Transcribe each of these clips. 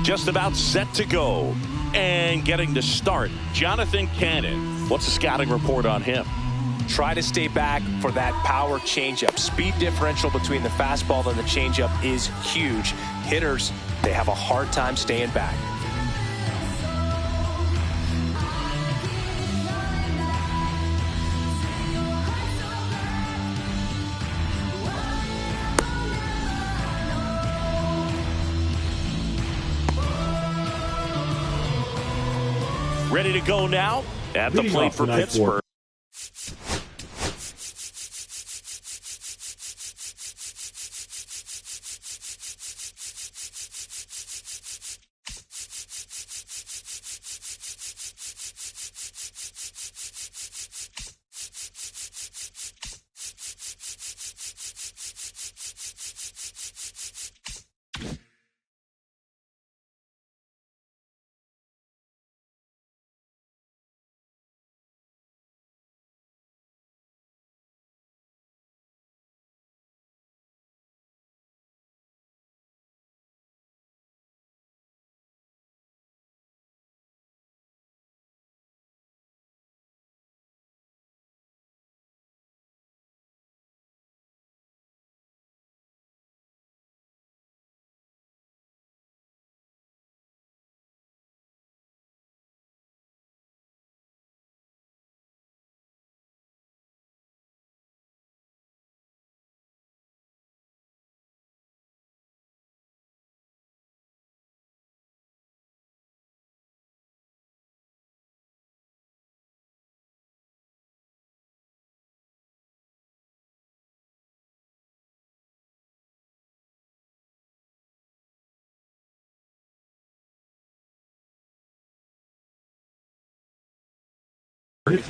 Just about set to go. And getting to start, Jonathan Cannon. What's the scouting report on him? Try to stay back for that power changeup. Speed differential between the fastball and the changeup is huge. Hitters, they have a hard time staying back. Ready to go now at the plate for Pittsburgh.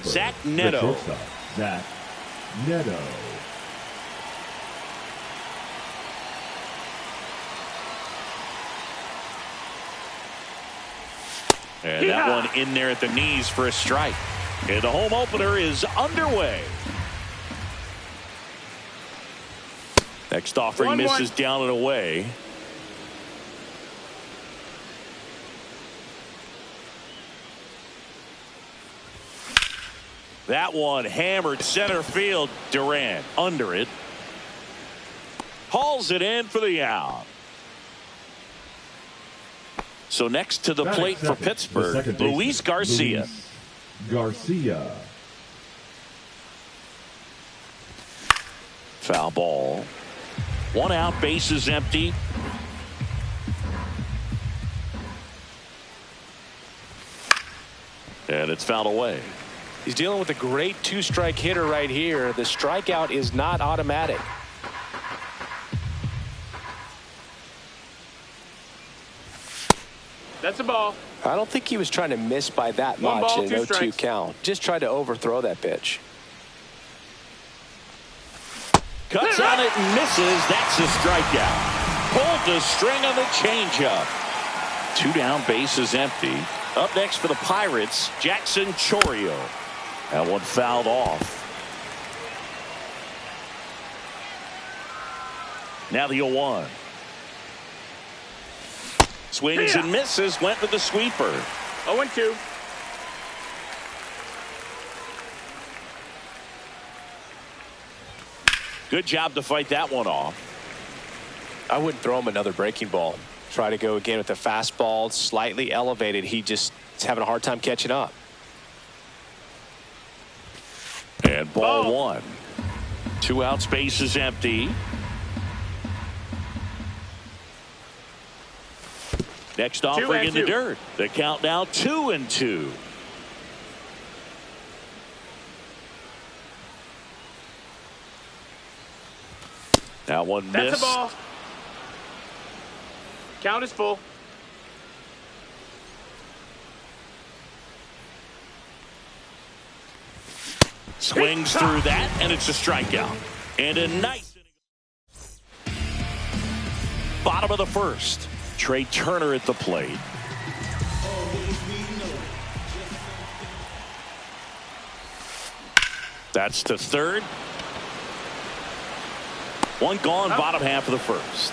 Zach Neto. Zach Neto. And that one in there at the knees for a strike. And the home opener is underway. Next offering misses down and away. That one hammered center field. Durant under it. Hauls it in for the out. So next to the plate for Pittsburgh, Luis Garcia. Foul ball. 1 out, bases empty. And it's fouled away. He's dealing with a great two-strike hitter right here. The strikeout is not automatic. That's a ball. I don't think he was trying to miss by that much in an 0-2 count. Just tried to overthrow that pitch. Cuts on it and misses. That's a strikeout. Pulled the string on the changeup. 2 down, bases empty. Up next for the Pirates, Jackson Chourio. That one fouled off. Now the 0-1. Swings and misses. Went with the sweeper. 0-2. Good job to fight that one off. I wouldn't throw him another breaking ball. Try to go again with the fastball, slightly elevated. He just is having a hard time catching up. And ball 1. 2 outs, bases empty. Next offering in the dirt. The count now 2-2. That one missed. That's a ball. Count is full. Swings through that, and it's a strikeout. And a nice bottom of the first. Trey Turner at the plate. That's to third. One gone, bottom half of the first.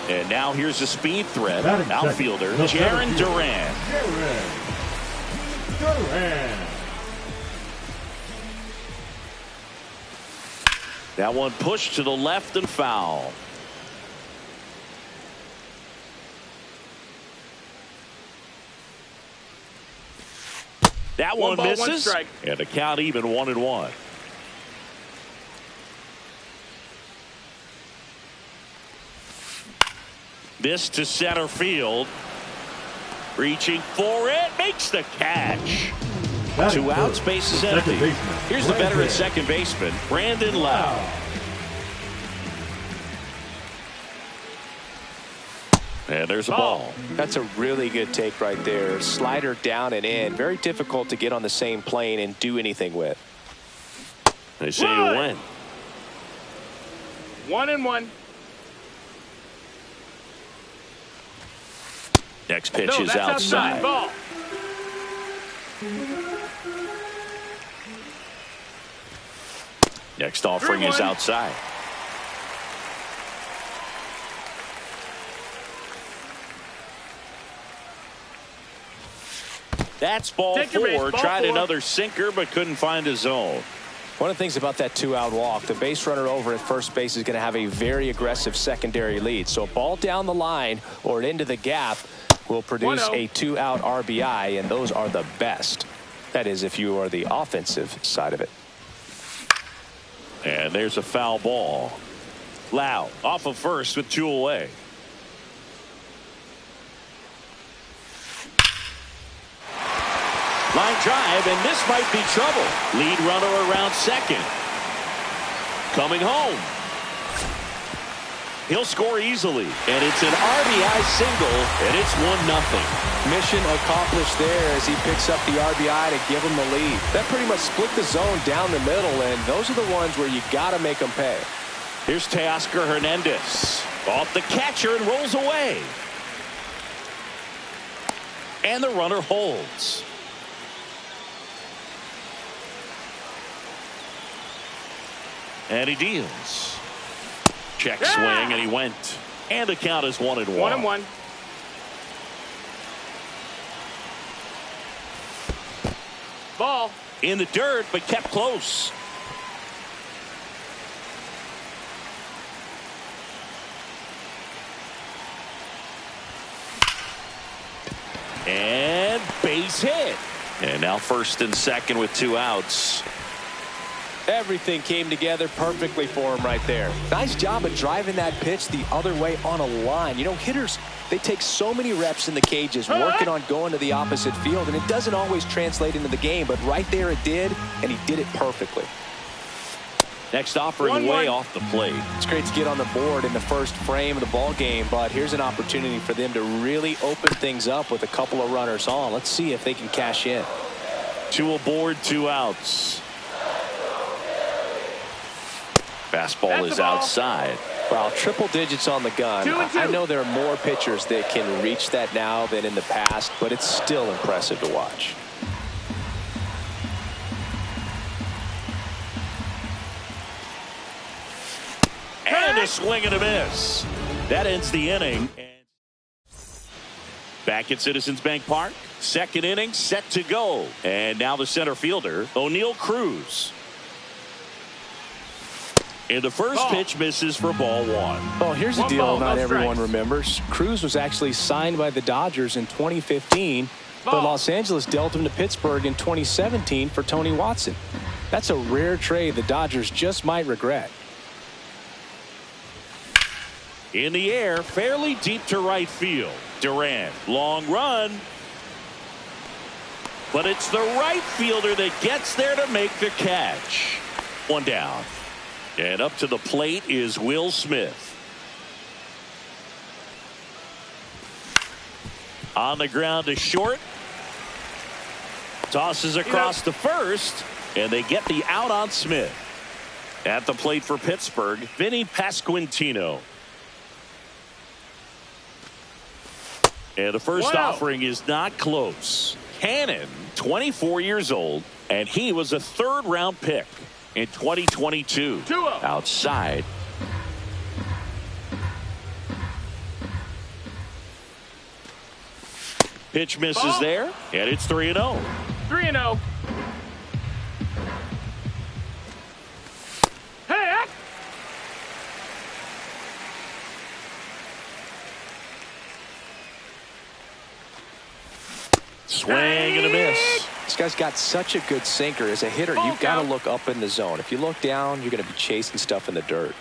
And now here's a speed threat. Batting Outfielder second, Jaron Duran. Duran. That one pushed to the left and foul. That one ball, misses. one strike. And the count even 1-1. This to center field. Reaching for it. Makes the catch. Batting 2 outs, third, base is second empty. baseman, Here's the veteran Brandon. second baseman, Brandon Lau. And there's a ball. That's a really good take right there. Slider down and in. Very difficult to get on the same plane and do anything with. They say you win. 1-1. Next pitch No, is that's outside. Ball. Next offering is 3-1. outside. That's ball Take your 4. base, ball Tried 4. another sinker but couldn't find his zone. One of the things about that 2-out walk, the base runner over at first base is going to have a very aggressive secondary lead. So a ball down the line or into the gap will produce 1-0. a 2-out RBI, and those are the best. That is, if you are the offensive side of it. And there's a foul ball. Lau off of first with 2 away. Line drive, and this might be trouble. Lead runner around second. Coming home. He'll score easily, and it's an RBI single, and it's 1-0. Mission accomplished there as he picks up the RBI to give him the lead. That pretty much split the zone down the middle, and those are the ones where you got to make them pay. Here's Teoscar Hernandez. Off the catcher and rolls away. And the runner holds. And he deals. Check swing, and he went. And the count is 1-1. 1-1. Ball. In the dirt, but kept close. And base hit. And now first and second with 2 outs. Everything came together perfectly for him right there. Nice job of driving that pitch the other way on a line. You know, hitters, they take so many reps in the cages working on going to the opposite field, and it doesn't always translate into the game, but right there it did, and he did it perfectly. Next offering 1-1. way off the plate. It's great to get on the board in the first frame of the ball game, but here's an opportunity for them to really open things up with a couple of runners on. Let's see if they can cash in. 2 aboard, 2 outs. Fastball That's is the ball. outside. Well, triple digits on the gun. 2 and 2. I know there are more pitchers that can reach that now than in the past, but it's still impressive to watch. And a swing and a miss. That ends the inning. Back at Citizens Bank Park. Second inning set to go. And now the center fielder, O'Neal Cruz. And the first pitch misses for ball 1. Well, here's the 1 deal ball, not no everyone strikes. remembers. Cruz was actually signed by the Dodgers in 2015, but Ball. Los Angeles dealt him to Pittsburgh in 2017 for Tony Watson. That's a rare trade the Dodgers just might regret. In the air, fairly deep to right field. Duran, long run. But it's the right fielder that gets there to make the catch. 1 down. And up to the plate is Will Smith. On the ground to short. Tosses across to first. And they get the out on Smith. At the plate for Pittsburgh, Vinny Pasquantino. And the first offering is not close. Cannon, 24 years old, and he was a 3rd-round pick in 2022. 2-0. Outside. Pitch misses Ball. there, and it's 3-0. 3-0. Hey! Swing and a miss. This guy's got such a good sinker. As a hitter, you've got to look up in the zone. If you look down, you're going to be chasing stuff in the dirt.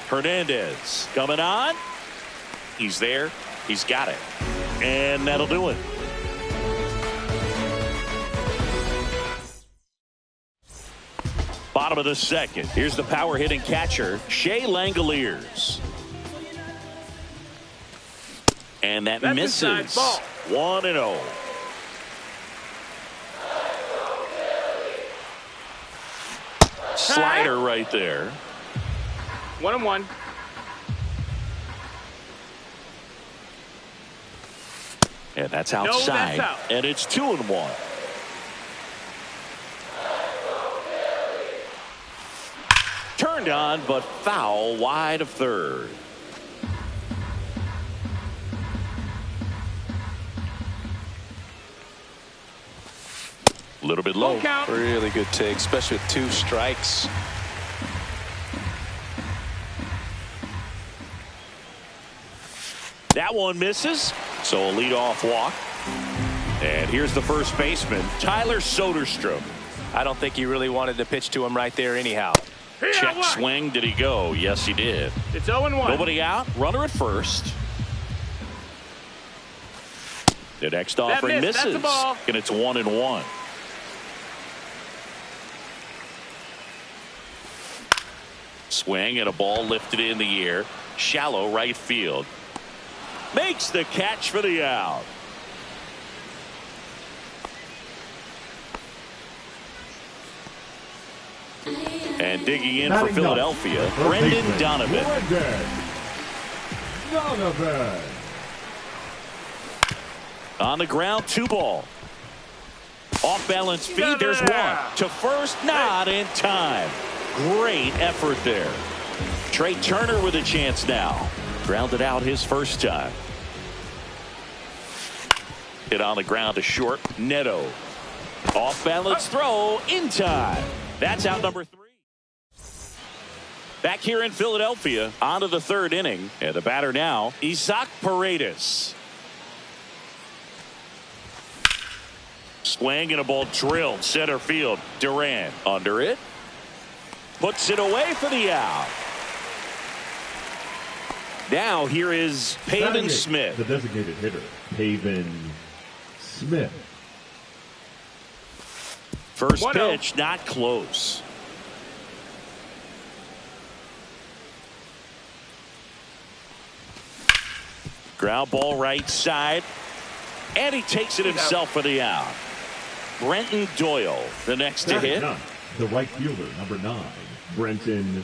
Hernandez coming on. He's there. He's got it. And that'll do it. Bottom of the second. Here's the power hitting catcher, Shea Langoliers. And that misses. 1-0. Slider right there. 1-1. And that's outside. No, that's out. And it's 2-1. Turned on, but foul wide of third. A little bit low. Really good take, especially with 2 strikes. That one misses, so a leadoff walk. And here's the first baseman, Tyler Soderstrom. I don't think he really wanted to pitch to him right there anyhow. Check swing. Did he go? Yes, he did. It's 0-1. Nobody out. Runner at first. The next offering misses. And it's 1-1. Swing and a ball lifted in the air. Shallow right field. Makes the catch for the out. And digging in for Philadelphia, Brendan Donovan. On the ground, 2 ball. Off balance feed, there's 1. To first, not in time. Great effort there. Trey Turner with a chance now. Grounded out his first time. Hit on the ground to short. Neto. Off balance throw in time. That's out number 3. Back here in Philadelphia, on to the 3rd inning. And the batter now, Isaac Paredes. Swing and a ball drilled center field. Duran under it. Puts it away for the out. Now here is Pavin Smith. The designated hitter, Pavin Smith. First pitch, not close. Ground ball right side. And he takes it himself for the out. Brenton Doyle, the next to hit. The right fielder, number 9, Brenton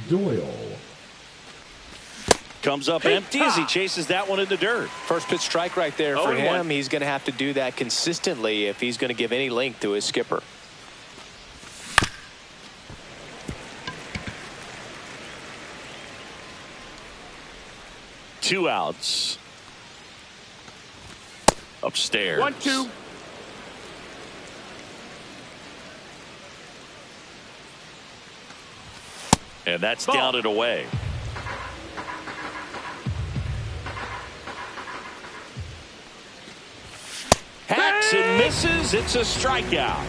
Doyle. Comes up empty as he chases that one in the dirt. First pitch strike right there for him. He's going to have to do that consistently if he's going to give any length to his skipper. Two outs. Upstairs. 1-2. And that's down and away. Hacks and misses. It's a strikeout.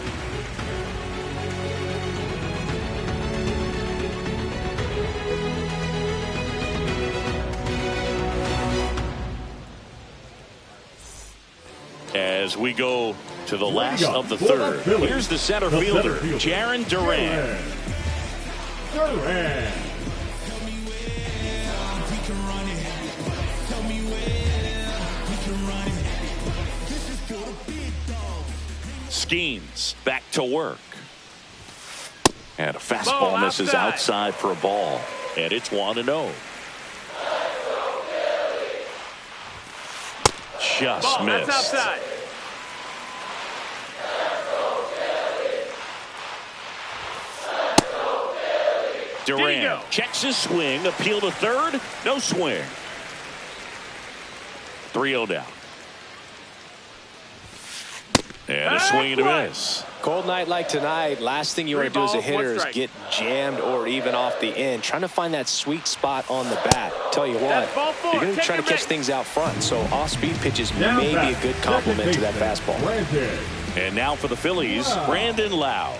As we go to the last of the 3rd. Here's the center fielder, Jarren Duran. Skeens back to work. And a fastball misses outside for a ball. And it's 1-0. Just missed. That's outside. Durant checks his swing. Appeal to third. No swing. 3-0 down. And a swing and a miss. Cold night like tonight, last thing you want to do as a hitter is get jammed or even off the end. Trying to find that sweet spot on the bat. Tell you what, you're going to try to catch things out front, so off-speed pitches may be a good complement to that fastball. And now for the Phillies, Brandon Lowe.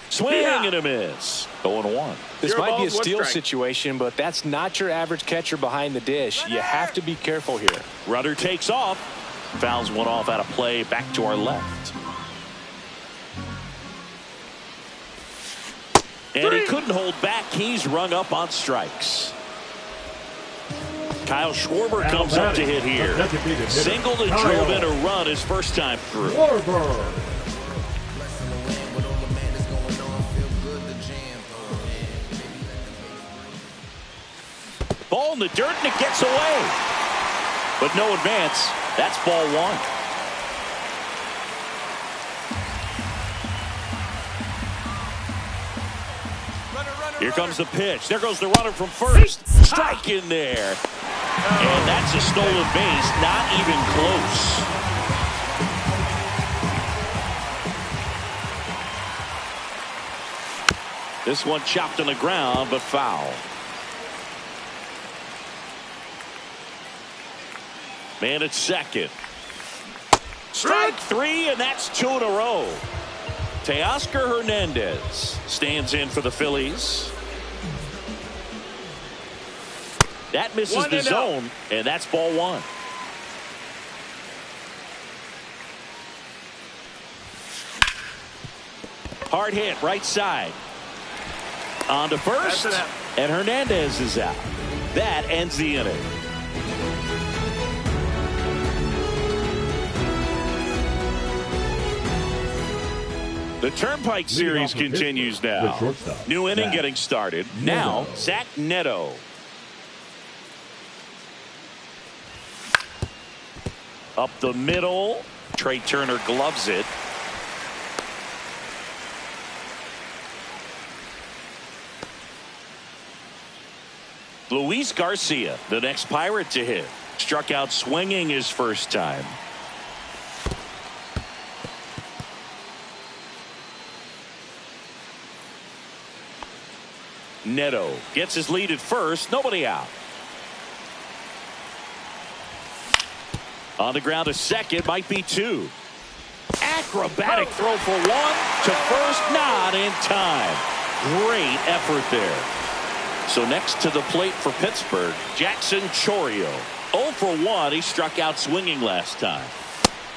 Swing and a miss. 0-1. This might be a steal situation, but that's not your average catcher behind the dish. You have to be careful here. Rudder takes off. Fouls one off out of play. Back to our left. And he couldn't hold back. He's rung up on strikes. Kyle Schwarber comes up to hit here. Singled and drove in a run his first time through. Ball in the dirt and it gets away. But no advance. That's ball one. Here comes the pitch. There goes the runner from first. Strike in there. And that's a stolen base. Not even close. This one chopped on the ground, but foul. Man at second. Strike three, and that's 2 in a row. Teoscar Hernandez stands in for the Phillies. That misses the zone, and that's ball one. Hard hit, right side. On to first, and Hernandez is out. That ends the inning. The Turnpike Series continues now. New inning getting started. Now, Zach Neto. Up the middle. Trey Turner gloves it. Luis Garcia, the next Pirate to hit. Struck out swinging his first time. Neto gets his lead at first. Nobody out. On the ground to second. Might be two. Acrobatic throw for one. To first. Not in time. Great effort there. So next to the plate for Pittsburgh, Jackson Chourio. 0 for 1. He struck out swinging last time.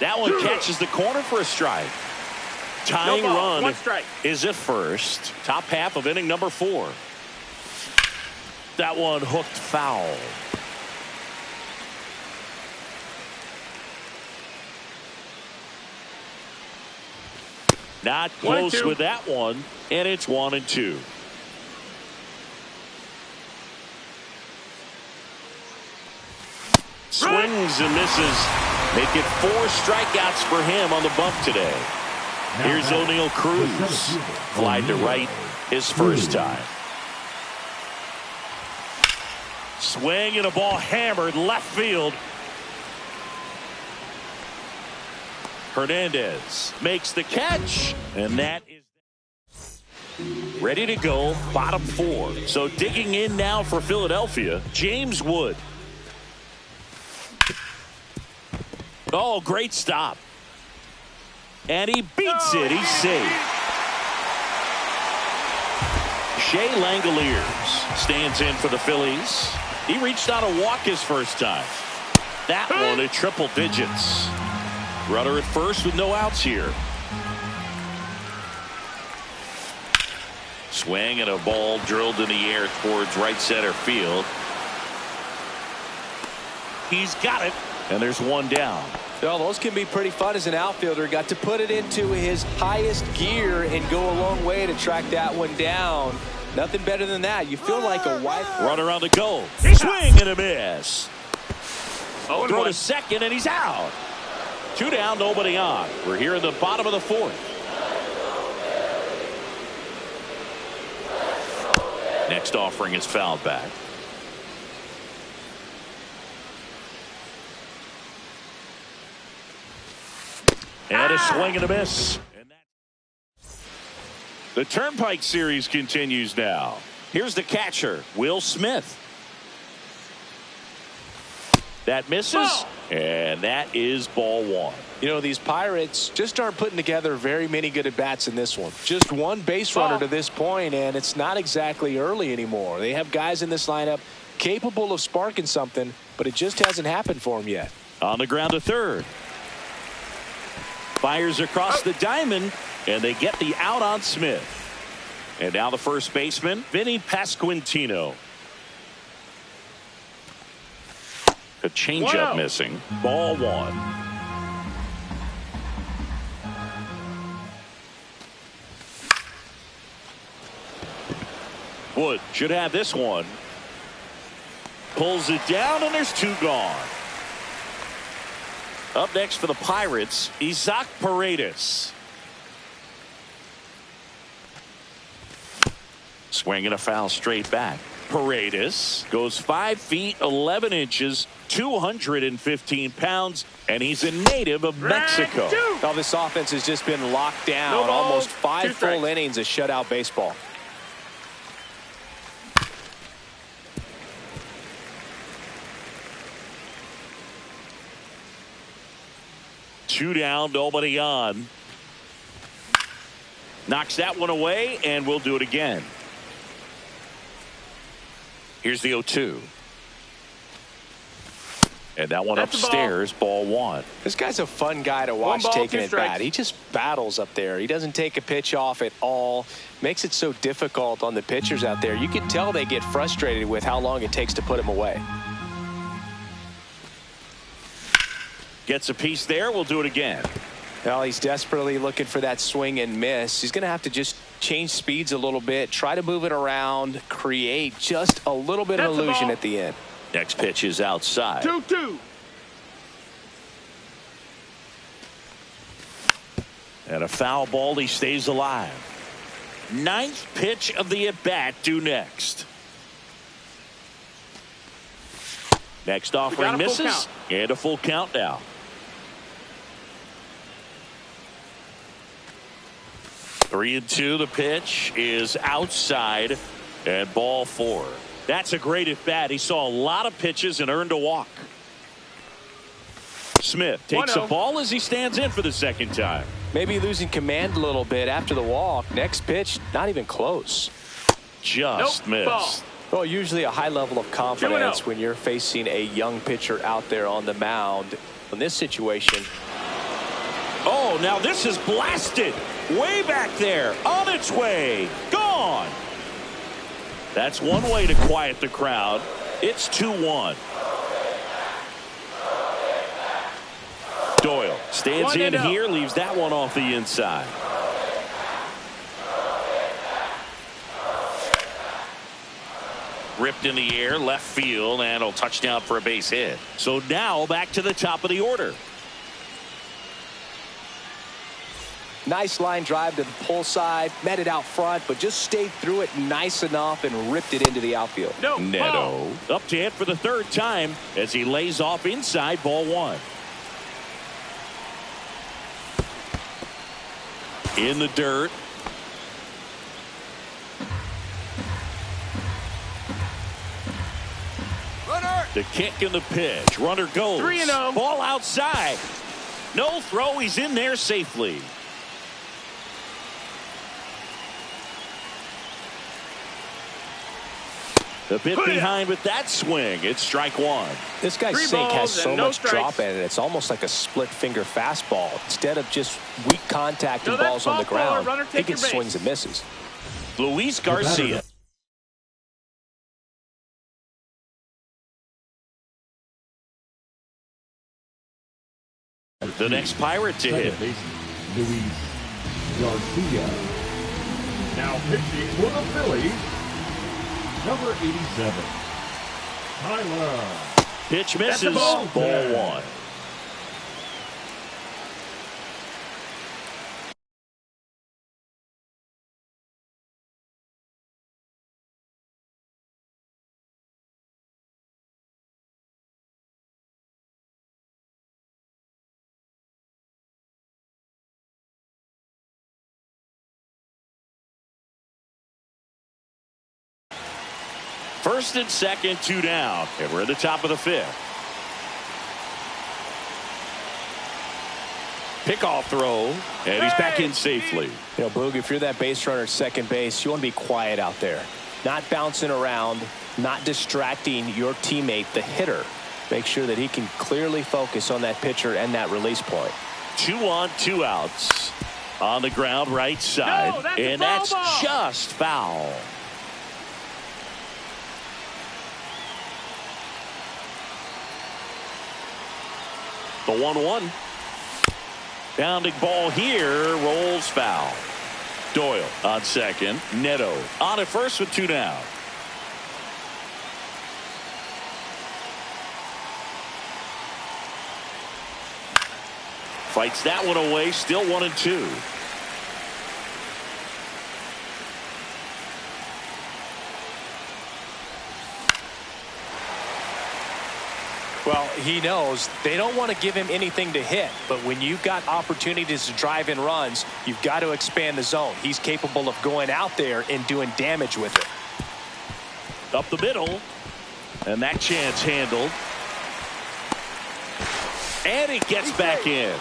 That one catches the corner for a strike. Tying run is at first. Top half of inning number 4. That one hooked foul. Not close with that one, and it's 1-2. Swings and misses. Make it 4 strikeouts for him on the bump today. Here's O'Neal Cruz. Flied to right his first time. Swing and a ball hammered left field. Hernandez makes the catch, and that is ready to go. Bottom 4. So digging in now for Philadelphia, James Wood. Oh, great stop. And he beats it. He's safe. Shea Langoliers stands in for the Phillies. He reached out a walk his first time. That one at triple digits. Rudder at first with no outs here. Swing and a ball drilled in the air towards right center field. He's got it. And there's one down. Well, those can be pretty fun as an outfielder. Got to put it into his highest gear and go a long way to track that one down. Nothing better than that. You feel like a wife. Runner on the go. Swing and a miss. Throw to second and he's out. 2 down, nobody on. We're here in the bottom of the 4th. Next offering is fouled back. And a swing and a miss. The Turnpike Series continues now. Here's the catcher, Will Smith. That misses, and that is ball one. You know, these Pirates just aren't putting together very many good at-bats in this one. Just one base runner to this point, and it's not exactly early anymore. They have guys in this lineup capable of sparking something, but it just hasn't happened for them yet. On the ground to third. Fires across the diamond, and they get the out on Smith. And now the first baseman, Vinny Pasquantino. A changeup missing. Ball one. Wood should have this one. Pulls it down, and there's two gone. Up next for the Pirates, Isaac Paredes. Swinging a foul straight back. Paredes goes 5 feet 11 inches, 215 pounds, and he's a native of Mexico. Now this offense has just been locked down. Almost 5 full innings of shutout baseball. Two down, nobody on. Knocks that one away, and we'll do it again. Here's the 0-2. And that one upstairs, ball one. This guy's a fun guy to watch taking it bat. He just battles up there. He doesn't take a pitch off at all. Makes it so difficult on the pitchers out there. You can tell they get frustrated with how long it takes to put him away. Gets a piece there. We'll do it again. Well, he's desperately looking for that swing and miss. He's going to have to just change speeds a little bit, try to move it around, create just a little bit of illusion at the end. Next pitch is outside. 2-2. And a foul ball. He stays alive. Ninth pitch of the at-bat due next. Next offering misses, and a full count now. 3-2. The pitch is outside, and ball four. That's a great at bat. He saw a lot of pitches and earned a walk. Smith takes a ball as he stands in for the second time. Maybe losing command a little bit after the walk. Next pitch, not even close. Just missed. Ball. Well, usually a high level of confidence when you're facing a young pitcher out there on the mound. In this situation. Oh, now this is blasted. Way back there. On its way. Gone. That's one way to quiet the crowd. It's 2-1. Doyle stands in here, leaves that one off the inside. Ripped in the air, left field, and a touchdown for a base hit. So now back to the top of the order. Nice line drive to the pull side, met it out front, but just stayed through it nice enough and ripped it into the outfield. Neto up to hit for the third time as he lays off inside, ball one. In the dirt. Runner. The kick and the pitch. Runner goes. 3-0. Ball outside. No throw. He's in there safely. A bit behind with that swing. It's strike one. This guy's sink has so much drop in it. It's almost like a split finger fastball. Instead of just weak contact and balls on the ground, he gets swings and misses. Luis Garcia. The next Pirate to hit. Luis Garcia. Now pitching for the Phillies, number 87, Tyler. Pitch misses. Ball one. First and second, 2 down. And we're at the top of the 5th. Pickoff throw, and he's back in safely. You know, Boog, if you're that base runner at second base, you want to be quiet out there. Not bouncing around, not distracting your teammate, the hitter. Make sure that he can clearly focus on that pitcher and that release point. 2 on, 2 outs. On the ground, right side. No, and that's just foul. The 1-1. Bounding ball here, rolls foul. Doyle on second. Neto on at first with 2 down. Fights that one away, still 1-2. Well, he knows they don't want to give him anything to hit, but when you've got opportunities to drive in runs, you've got to expand the zone. He's capable of going out there and doing damage with it. Up the middle, and that chance handled. And he gets back in.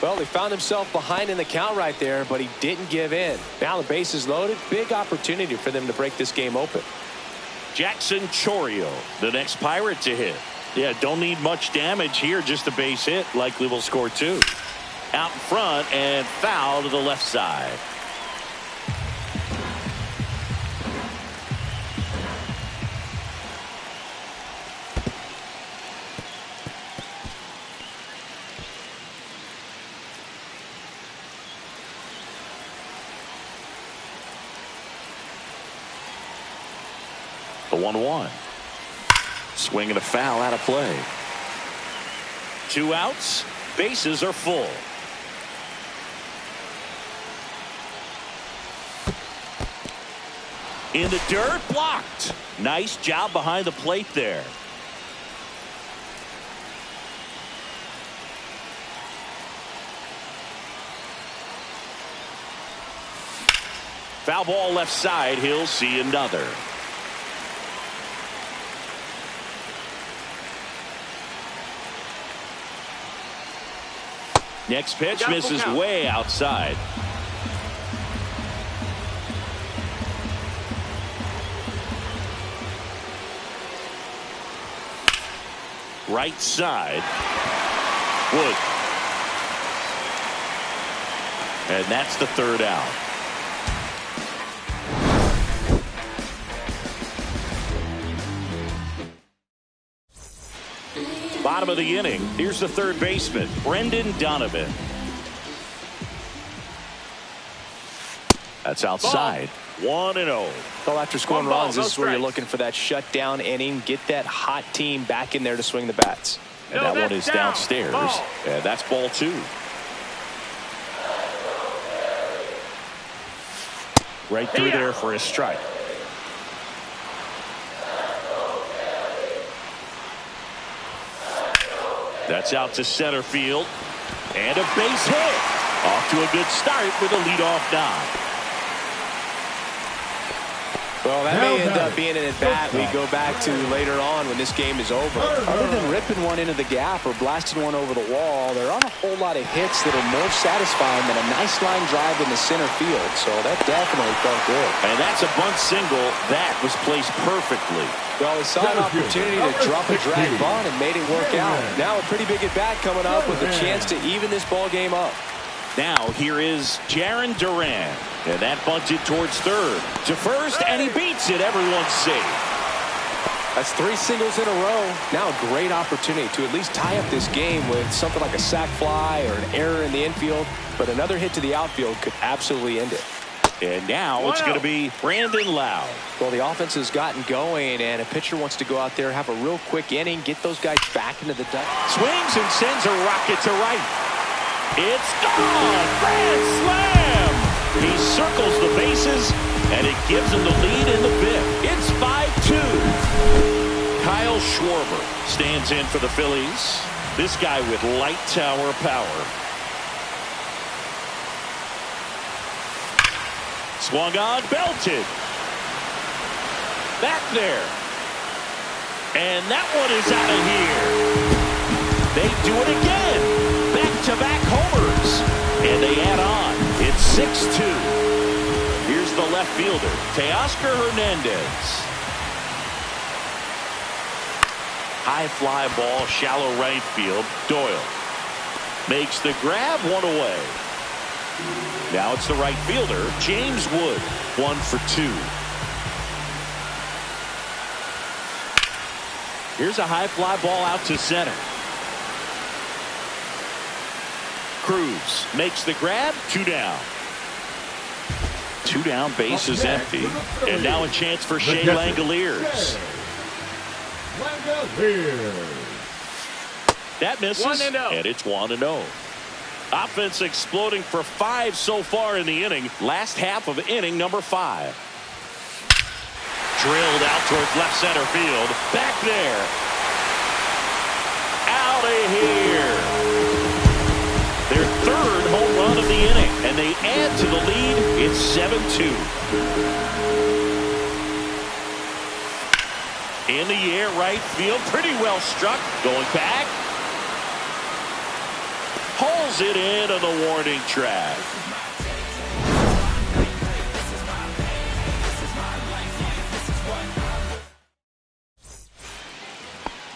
Well, he found himself behind in the count right there, but he didn't give in. Now the base is loaded. Big opportunity for them to break this game open. Jackson Chourio, the next Pirate to hit. Yeah, don't need much damage here, just a base hit. Likely will score 2. Out in front and foul to the left side. The 1-1. Swing and a foul out of play. 2 outs. Bases are full. In the dirt, blocked. Nice job behind the plate there. Foul ball left side. He'll see another. Next pitch misses way outside. Right side. Wood. And that's the 3rd out. Bottom of the inning. Here's the 3rd baseman, Brendan Donovan. That's outside. 1-0. Well, after scoring runs, this is where you're looking for that shutdown inning. Get that hot team back in there to swing the bats. And that one is downstairs. And that's ball 2. Right through there for a strike. That's out to center field. And a base hit. Off to a good start with a leadoff knock. Well, that may end up being an at-bat we go back to later on when this game is over. Other than ripping one into the gap or blasting one over the wall, there aren't a whole lot of hits that are more satisfying than a nice line drive in the center field. So that definitely felt good. And that's a bunt single. That was placed perfectly. Well, he saw an opportunity to drop a drag bunt and made it work out. Now a pretty big at-bat coming up with a chance to even this ball game up. Now here is Jarren Duran. And that bunted towards third. To first, and he beats it. Everyone's safe. That's 3 singles in a row. Now a great opportunity to at least tie up this game with something like a sac fly or an error in the infield. But another hit to the outfield could absolutely end it. And now it's going to be Brandon Lowe. Well, the offense has gotten going, and a pitcher wants to go out there, have a real quick inning, get those guys back into the duck. Swings and sends a rocket to right. It's gone! Grand slam! He circles the bases, and it gives him the lead in the 5th. It's 5-2. Kyle Schwarber stands in for the Phillies. This guy with light tower power. Swung on, belted. Back there. And that one is out of here. They do it again. Back-to-back homers. And they add on. It's 6-2. Here's the left fielder, Teoscar Hernandez. High fly ball, shallow right field. Doyle makes the grab, one away. Now it's the right fielder, James Wood. 1 for 2. Here's a high fly ball out to center. Cruz makes the grab, 2 down. 2 down, base is empty. And now a chance for Shea Langoliers. That misses, 1-0. and it's 1-0. Offense exploding for 5 so far in the inning. Last half of inning number 5. Drilled out towards left center field. Back there. Out of here. Their 3rd home run of the inning, and they add to the lead. It's 7-2. In the air, right field, pretty well struck. Going back. Hauls it in on the warning track.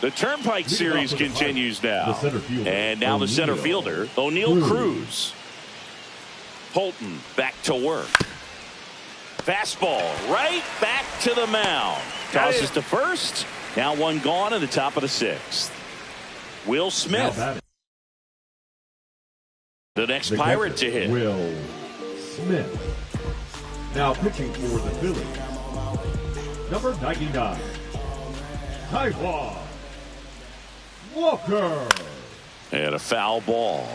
The Turnpike Series continues now. And now the center fielder, O'Neal Cruz. Polton back to work. Fastball right back to the mound. Tosses to first. Now one gone in the top of the 6th. Will Smith. The next Pirate to hit. Will Smith. Now pitching for the Phillies. Number 99. Taiwan Walker. And a foul ball.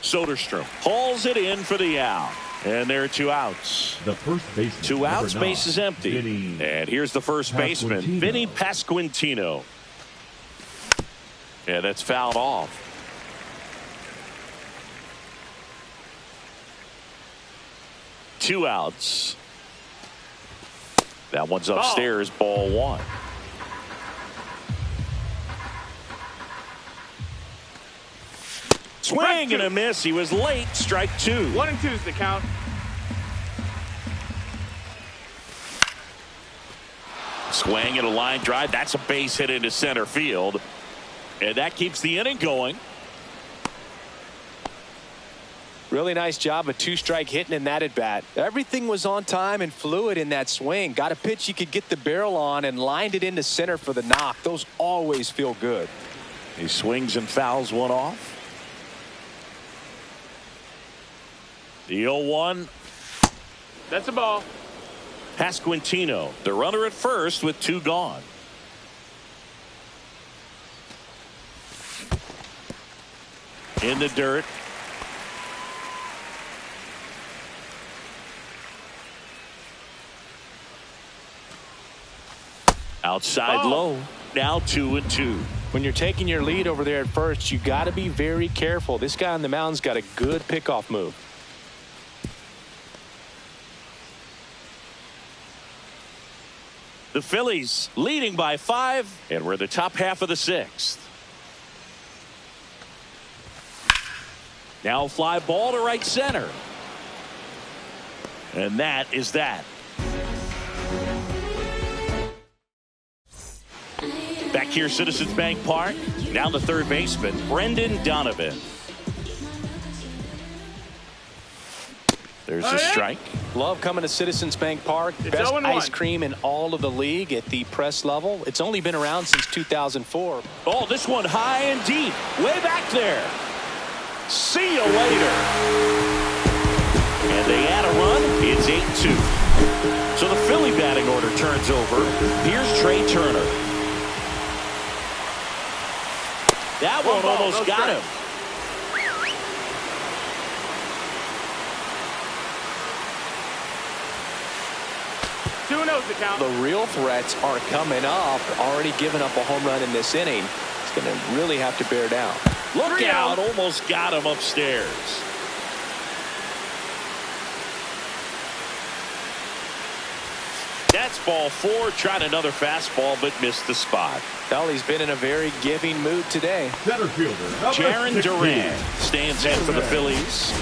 Soderstrom hauls it in for the out. And there are 2 outs. The first baseman. 2 outs, base is empty. Vinny and here's the first baseman, Vinny Pasquantino. Yeah, that's fouled off. Two outs. That one's upstairs, ball 1. Swing and a miss. He was late. Strike 2. 1 and 2 is the count. Swing and a line drive. That's a base hit into center field. And that keeps the inning going. Really nice job of 2-strike hitting in that at bat. Everything was on time and fluid in that swing. Got a pitch you could get the barrel on and lined it into center for the knock. Those always feel good. He swings and fouls one off. The 0-1. That's a ball. Pasquantino, the runner at first with 2 gone. In the dirt. Outside low. Now 2-2. When you're taking your lead over there at first, you got to be very careful. This guy on the mound's got a good pickoff move. The Phillies leading by 5, and we're the top half of the 6th. Now fly ball to right center. And that is that. Back here, Citizens Bank Park. Now the third baseman, Brendan Donovan. There's a strike. Love coming to Citizens Bank Park. It's Best 0-1. ice cream in all of the league at the press level. It's only been around since 2004. Oh, this one high and deep. Way back there. See you later. And they add a run. It's 8-2. So the Philly batting order turns over. Here's Trey Turner. That one almost got him. The count. The real threats are coming up. Already giving up a home run in this inning. It's going to really have to bear down. Look out. Almost got him upstairs. That's ball 4. Tried another fastball, but missed the spot. Well, he's been in a very giving mood today. Center fielder, Jaron Duran stands in for the Phillies.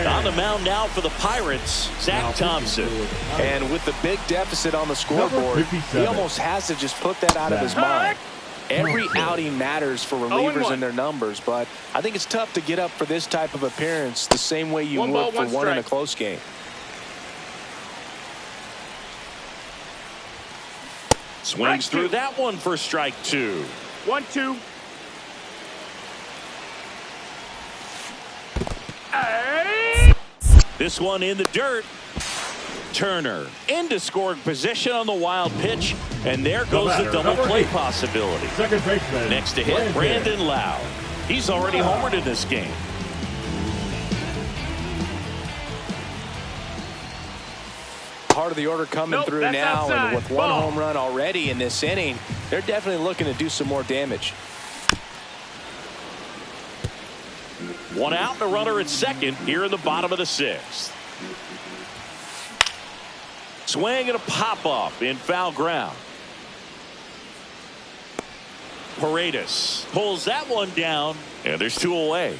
On the mound now for the Pirates, Zach Thompson. And with the big deficit on the scoreboard, he almost has to just put that out of his mind. Every outing matters for relievers and their numbers, but I think it's tough to get up for this type of appearance the same way you would for one in a close game. Swings through that one for strike 2. 1-2. Hey! This one in the dirt. Turner into scoring position on the wild pitch, and there goes the double play possibility. Second baseman. Next to hit, Brandon Lowe. He's already homered in this game. Part of the order coming through now, outside. And with one home run already in this inning, they're definitely looking to do some more damage. One out and a runner at second here in the bottom of the 6th. Swing and a pop-up in foul ground. Paredes pulls that one down, and there's 2 away.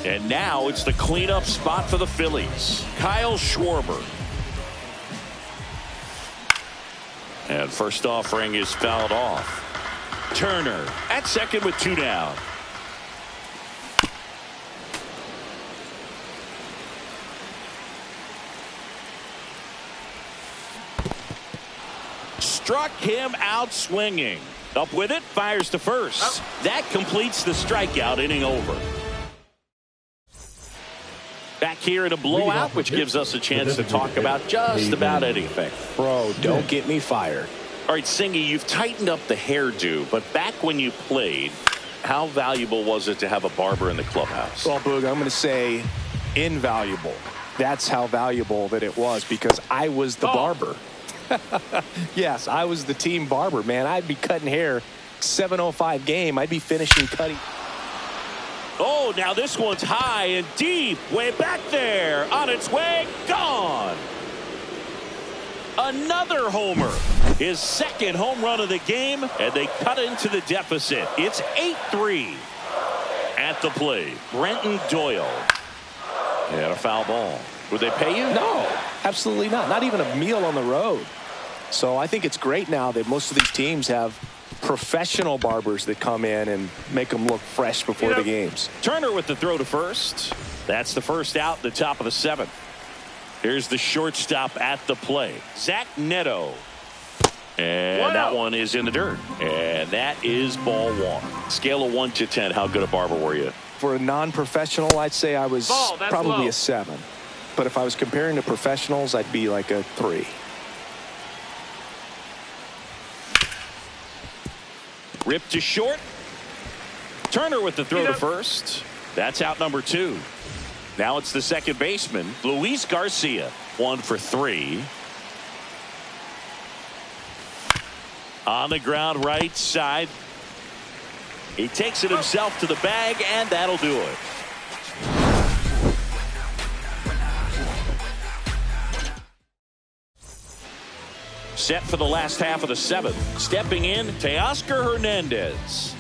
And now it's the cleanup spot for the Phillies. Kyle Schwarber. And first offering is fouled off. Turner at second with 2 down. Struck him out swinging. Up with it, fires to first. That completes the strikeout, inning over. Back here in a blowout, which gives us a chance to talk about just about anything. Bro, don't get me fired. All right, Singy, you've tightened up the hairdo, but back when you played, how valuable was it to have a barber in the clubhouse? Well, Boog, I'm going to say invaluable. That's how valuable that it was, because I was the barber. Yes, I was the team barber, man. I'd be cutting hair 7:05 game. I'd be finishing cutting. Oh, now this one's high and deep, way back there, on its way, gone. Another homer, his second home run of the game, and they cut into the deficit. It's 8-3 at the plate. Brenton Doyle. And a foul ball. Would they pay you? No, absolutely not. Not even a meal on the road. So I think it's great now that most of these teams have professional barbers that come in and make them look fresh before the games. Turner with the throw to first. That's the first out, the top of the 7th. Here's the shortstop at the plate, Zach Neto. And that one is in the dirt. And that is ball 1. Scale of 1 to 10, how good a barber were you? For a non-professional, I'd say I was probably a 7. But if I was comparing to professionals, I'd be like a 3. Ripped to short. Turner with the throw to first. That's out number 2. Now it's the second baseman, Luis Garcia. 1 for 3. On the ground right side. He takes it himself to the bag, and that'll do it. Set for the last half of the 7th. Stepping in, Teoscar Hernandez.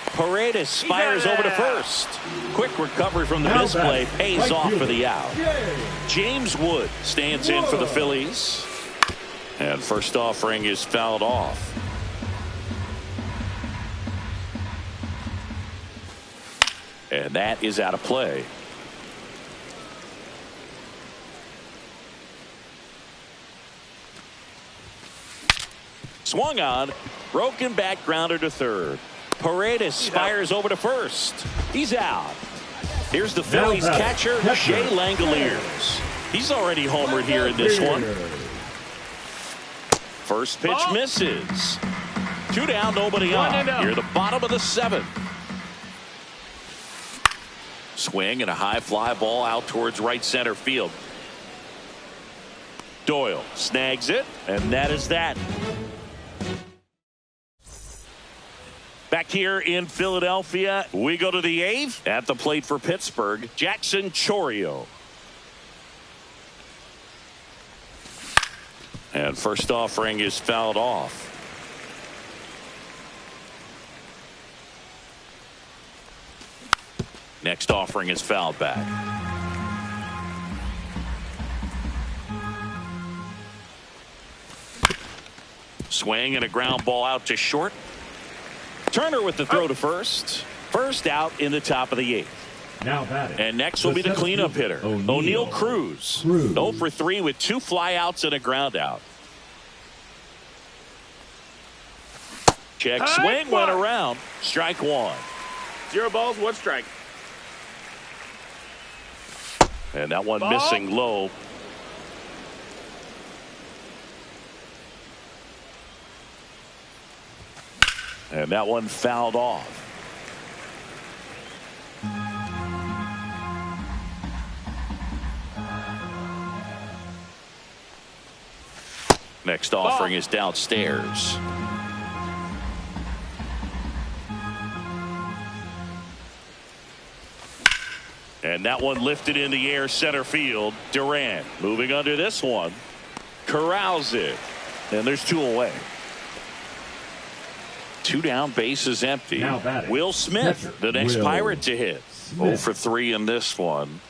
Paredes fires over to first. Quick recovery from the misplay, pays off for the out. James Wood stands in for the Phillies. And first offering is fouled off. And that is out of play. Swung on, broken back grounder to third. Paredes fires over to first. He's out. Here's the Phillies catcher, Shea Langoliers. He's already homered here in this one. First pitch misses. 2 down, nobody on. Here the bottom of the 7th. Swing and a high fly ball out towards right center field. Doyle snags it, and that is that. Back Back here in Philadelphia, we go to the eighth. At the plate for Pittsburgh, Jackson Chourio. And first offering is fouled off. Next offering is fouled back. Swing and a ground ball out to short. Turner with the throw to first. First out in the top of the eighth. Now batting. And next will be the cleanup hitter, O'Neal Cruz. 0 for 3 with 2 flyouts and a ground out. Check swing went around. Strike one. 0 balls, 1 strike. And that one missing low. And that one fouled off. Next offering is downstairs. And that one lifted in the air center field. Durant moving under this one. Corrals it. And there's 2 away. 2 down, bases empty. Will Smith, the next Pirate to hit. 0 for 3 in this one.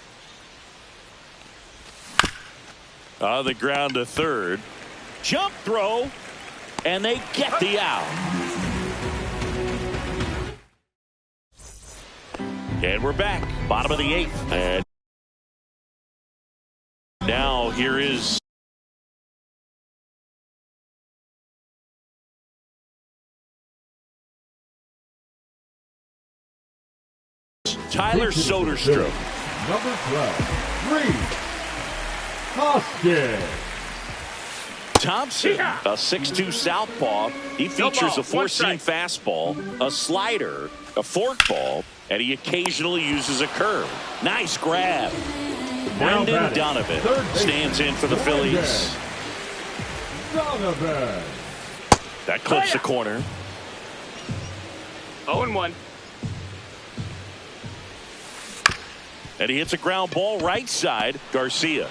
On the ground to third. Jump throw. And they get the out. And we're back. Bottom of the 8th. And now here is Tyler Soderstrom. Number 12, Reed Hoskins. Thompson, a 6'2 southpaw. He features a 4-seam fastball, a slider, a forkball, and he occasionally uses a curve. Nice grab. Brendan Donovan stands in for the Phillies. Donovan. That clips the corner. 0-1. And he hits a ground ball right side. Garcia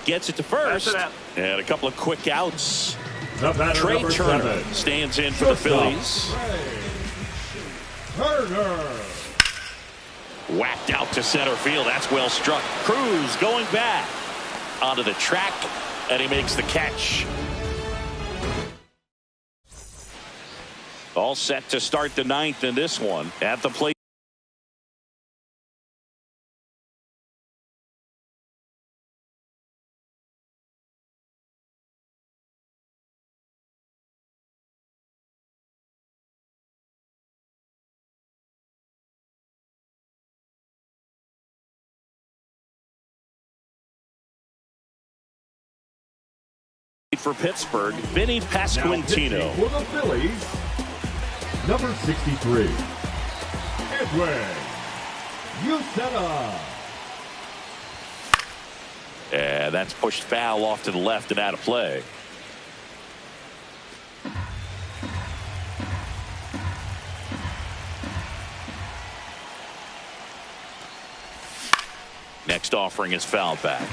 gets it to first. And a couple of quick outs. Trey Turner stands in for the Phillies. Turner. Whacked out to center field. That's well struck. Cruz going back onto the track, and he makes the catch. All set to start the 9th in this one. At the plate. For Pittsburgh, Vinny Pasquantino. For the Phillies, number 63, Edwin Uceta. And that's pushed foul off to the left and out of play. Next offering is fouled back.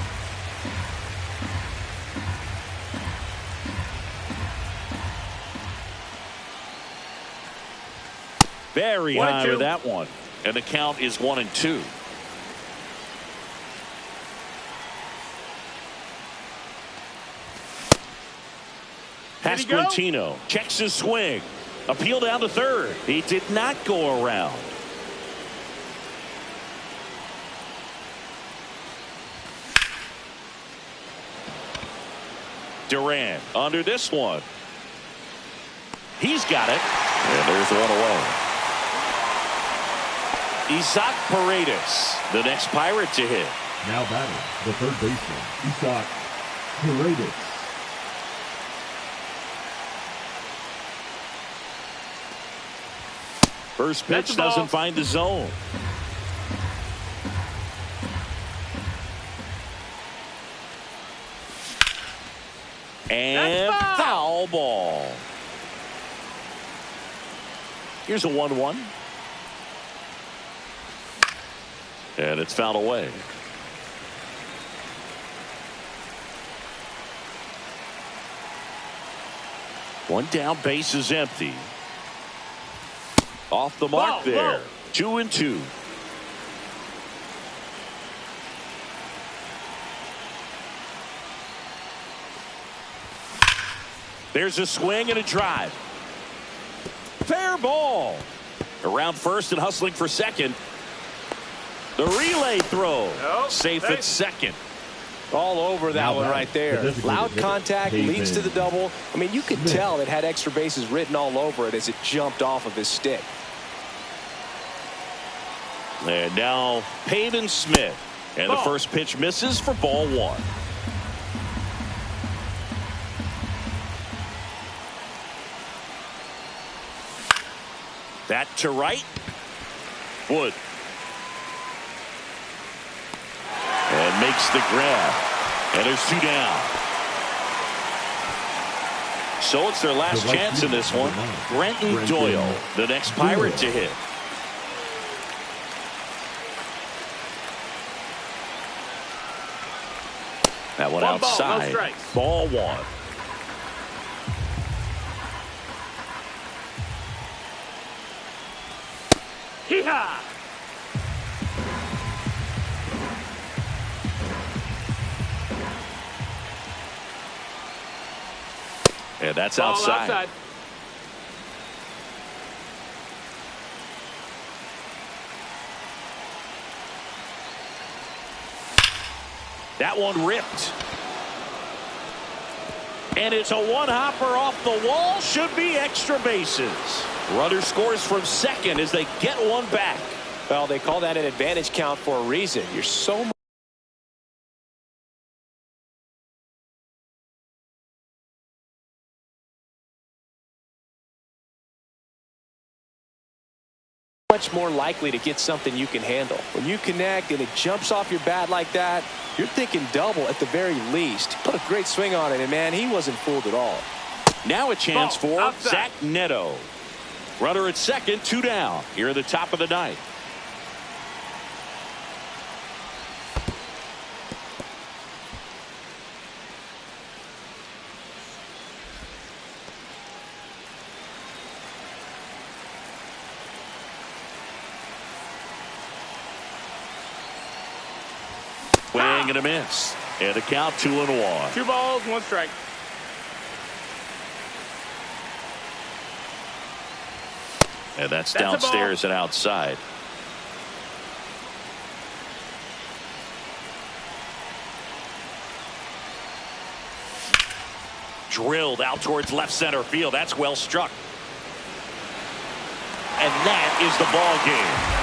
Very high with that one. And the count is 1-2. Pasquantino checks his swing. Appeal down to third. He did not go around. Durant under this one. He's got it. And there's one away. Isaac Paredes, the next Pirate to hit. Now batting, the third baseman, Isaac Paredes. First pitch doesn't find the zone. And foul ball. Here's a 1-1. And it's fouled away. One down, base is empty. Off the mark there. 2-2. There's a swing and a drive. Fair ball. Around first and hustling for second. The relay throw. Safe at second. All over that one right there. Loud contact leads to the double. I mean, you could tell it had extra bases written all over it as it jumped off of his stick. And now Pavin Smith. And the first pitch misses for ball 1. That to right. Wood. And makes the grab. And there's 2 down. So it's their last chance in this one. Brenton Doyle, the next Pirate to hit. That one outside. Ball 1. Hee-haw! And that's outside. That one ripped. And it's a one-hopper off the wall. Should be extra bases. Runner scores from second as they get one back. Well, they call that an advantage count for a reason. You're so much more likely to get something you can handle. When you connect and it jumps off your bat like that, you're thinking double at the very least. Put a great swing on it, and man, he wasn't fooled at all. Now a chance for Zach Neto. Runner at second, 2 down. Here at the top of the ninth. Swing and a miss. And a count 2-1. 2 balls, 1 strike. And that's downstairs and outside. Drilled out towards left center field. That's well struck. And that is the ball game.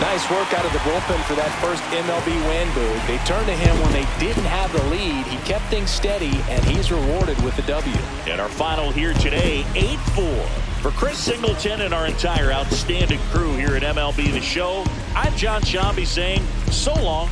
Nice work out of the bullpen for that first MLB win, Boog. They turned to him when they didn't have the lead. He kept things steady, and he's rewarded with the W. And our final here today, 8-4. For Chris Singleton and our entire outstanding crew here at MLB The Show, I'm John Shambi saying so long.